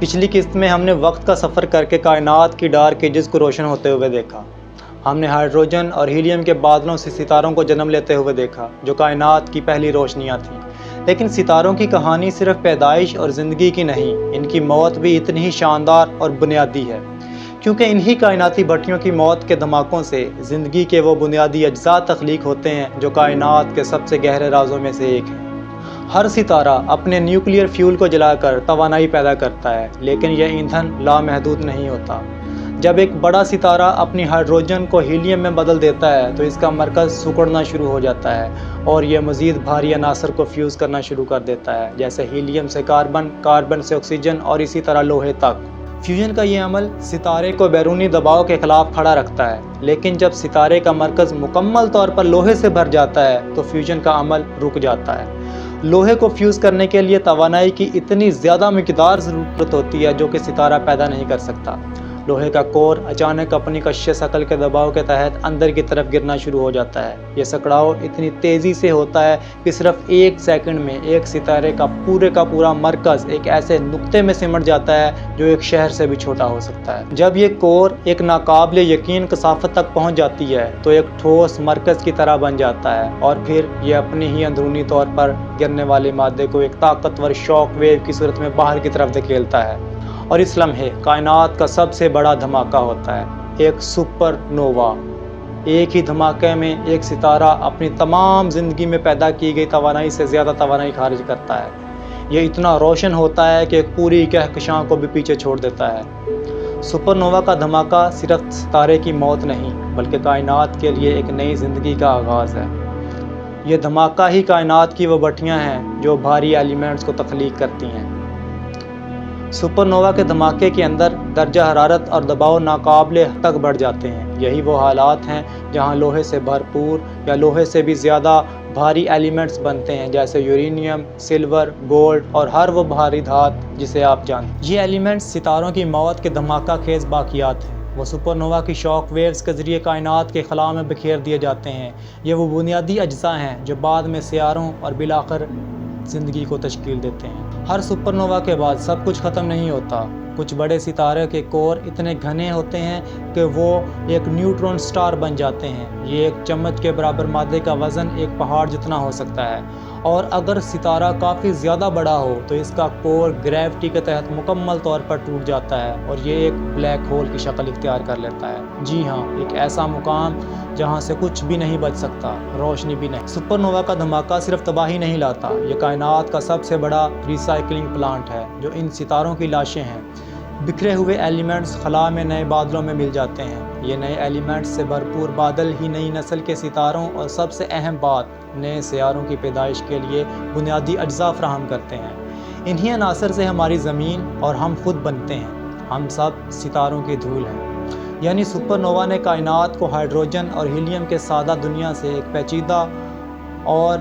پچھلی قسط میں ہم نے وقت کا سفر کر کے کائنات کی ڈارک ایجز کو روشن ہوتے ہوئے دیکھا۔ ہم نے ہائیڈروجن اور ہیلیم کے بادلوں سے ستاروں کو جنم لیتے ہوئے دیکھا جو کائنات کی پہلی روشنیاں تھیں۔ لیکن ستاروں کی کہانی صرف پیدائش اور زندگی کی نہیں، ان کی موت بھی اتنی ہی شاندار اور بنیادی ہے، کیونکہ انہی کائناتی بھٹیوں کی موت کے دھماکوں سے زندگی کے وہ بنیادی اجزاء تخلیق ہوتے ہیں جو کائنات کے سب سے گہرے رازوں میں سے ایک ہیں۔ ہر ستارہ اپنے نیوکلیئر فیول کو جلا کر توانائی پیدا کرتا ہے، لیکن یہ ایندھن لامحدود نہیں ہوتا۔ جب ایک بڑا ستارہ اپنی ہائیڈروجن کو ہیلیم میں بدل دیتا ہے تو اس کا مرکز سکڑنا شروع ہو جاتا ہے اور یہ مزید بھاری عناصر کو فیوز کرنا شروع کر دیتا ہے، جیسے ہیلیم سے کاربن، کاربن سے آکسیجن اور اسی طرح لوہے تک۔ فیوژن کا یہ عمل ستارے کو بیرونی دباؤ کے خلاف کھڑا رکھتا ہے، لیکن جب ستارے کا مرکز مکمل طور پر لوہے سے بھر جاتا ہے تو فیوژن کا عمل رک جاتا ہے۔ لوہے کو فیوز کرنے کے لیے توانائی کی اتنی زیادہ مقدار ضرورت ہوتی ہے جو کہ ستارہ پیدا نہیں کر سکتا۔ لوہے کا کور اچانک اپنی کشش ثقل کے دباؤ کے تحت اندر کی طرف گرنا شروع ہو جاتا ہے۔ یہ سکڑاؤ اتنی تیزی سے ہوتا ہے کہ صرف ایک سیکنڈ میں ایک ستارے کا پورا مرکز ایک ایسے نقطے میں سمٹ جاتا ہے جو ایک شہر سے بھی چھوٹا ہو سکتا ہے۔ جب یہ کور ایک ناقابل یقین کثافت تک پہنچ جاتی ہے تو ایک ٹھوس مرکز کی طرح بن جاتا ہے اور پھر یہ اپنی ہی اندرونی طور پر گرنے والے مادے کو ایک طاقتور شاک ویو کی صورت میں باہر کی طرف دھکیلتا ہے، اور اس لمحے کائنات کا سب سے بڑا دھماکہ ہوتا ہے، ایک سپر نووا۔ ایک ہی دھماکے میں ایک ستارہ اپنی تمام زندگی میں پیدا کی گئی توانائی سے زیادہ توانائی خارج کرتا ہے۔ یہ اتنا روشن ہوتا ہے کہ ایک پوری کہکشاں کو بھی پیچھے چھوڑ دیتا ہے۔ سپر نووا کا دھماکہ صرف ستارے کی موت نہیں بلکہ کائنات کے لیے ایک نئی زندگی کا آغاز ہے۔ یہ دھماکہ ہی کائنات کی وہ بھٹیاں ہیں جو بھاری ایلیمنٹس کو تخلیق کرتی ہیں۔ سپر نووا کے دھماکے کے اندر درجہ حرارت اور دباؤ ناقابل حد تک بڑھ جاتے ہیں۔ یہی وہ حالات ہیں جہاں لوہے سے بھرپور یا لوہے سے بھی زیادہ بھاری ایلیمنٹس بنتے ہیں، جیسے یورینیم، سلور، گولڈ اور ہر وہ بھاری دھات جسے آپ جانتے ہیں۔ یہ ایلیمنٹس ستاروں کی موت کے دھماکہ خیز باقیات ہیں۔ وہ سپر نووا کی شاک ویوز کے ذریعے کائنات کے خلا میں بکھیر دیے جاتے ہیں۔ یہ وہ بنیادی اجزاء ہیں جو بعد میں سیاروں اور بالآخر زندگی کو تشکیل دیتے ہیں۔ ہر سپر نووا کے بعد سب کچھ ختم نہیں ہوتا۔ کچھ بڑے ستارے کے کور اتنے گھنے ہوتے ہیں کہ وہ ایک نیوٹرون سٹار بن جاتے ہیں۔ یہ ایک چمچ کے برابر مادے کا وزن ایک پہاڑ جتنا ہو سکتا ہے، اور اگر ستارہ کافی زیادہ بڑا ہو تو اس کا کور گریوٹی کے تحت مکمل طور پر ٹوٹ جاتا ہے اور یہ ایک بلیک ہول کی شکل اختیار کر لیتا ہے۔ جی ہاں، ایک ایسا مقام جہاں سے کچھ بھی نہیں بچ سکتا، روشنی بھی نہیں۔ سپر نووا کا دھماکہ صرف تباہی نہیں لاتا، یہ کائنات کا سب سے بڑا ریسائکلنگ پلانٹ ہے۔ جو ان ستاروں کی لاشیں ہیں، بکھرے ہوئے ایلیمنٹس خلا میں نئے بادلوں میں مل جاتے ہیں۔ یہ نئے ایلیمنٹس سے بھرپور بادل ہی نئی نسل کے ستاروں اور سب سے اہم بات، نئے سیاروں کی پیدائش کے لیے بنیادی اجزاء فراہم کرتے ہیں۔ انہی عناصر سے ہماری زمین اور ہم خود بنتے ہیں۔ ہم سب ستاروں کی دھول ہیں۔ یعنی سپر نووا نے کائنات کو ہائیڈروجن اور ہیلیم کے سادہ دنیا سے ایک پیچیدہ اور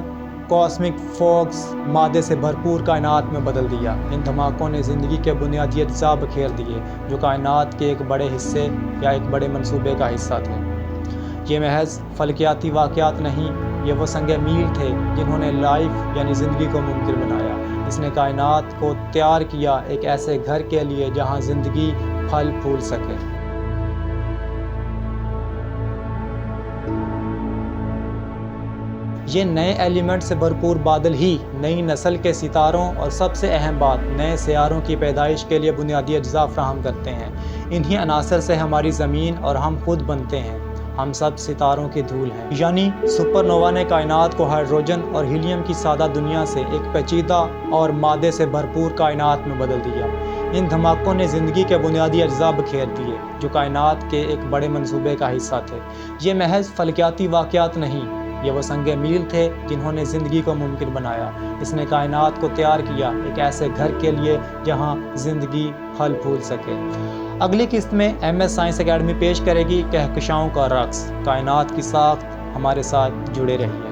کاسمک فوگز مادے سے بھرپور کائنات میں بدل دیا۔ ان دھماکوں نے زندگی کے بنیادی اجزاء بکھیر دیے جو کائنات کے ایک بڑے حصے یا ایک بڑے منصوبے کا حصہ تھے۔ یہ محض فلکیاتی واقعات نہیں، یہ وہ سنگ میل تھے جنہوں نے لائف یعنی زندگی کو ممکن بنایا۔ اس نے کائنات کو تیار کیا ایک ایسے گھر کے لیے جہاں زندگی پھل پھول سکے۔ یہ نئے ایلیمنٹ سے بھرپور بادل ہی نئی نسل کے ستاروں اور سب سے اہم بات، نئے سیاروں کی پیدائش کے لیے بنیادی اجزاء فراہم کرتے ہیں۔ انہی عناصر سے ہماری زمین اور ہم خود بنتے ہیں۔ ہم سب ستاروں کی دھول ہیں۔ یعنی سپر نووا نے کائنات کو ہائیڈروجن اور ہیلیم کی سادہ دنیا سے ایک پیچیدہ اور مادے سے بھرپور کائنات میں بدل دیا۔ ان دھماکوں نے زندگی کے بنیادی اجزاء بکھیر دیے جو کائنات کے ایک بڑے منصوبے کا حصہ تھے۔ یہ محض فلکیاتی واقعات نہیں، یہ وہ سنگ میل تھے جنہوں نے زندگی کو ممکن بنایا۔ اس نے کائنات کو تیار کیا ایک ایسے گھر کے لیے جہاں زندگی پھل پھول سکے۔ اگلی قسط میں MS سائنس اکیڈمی پیش کرے گی کہکشاؤں کا رقص۔ کائنات کی ساخت، ہمارے ساتھ جڑے رہیے۔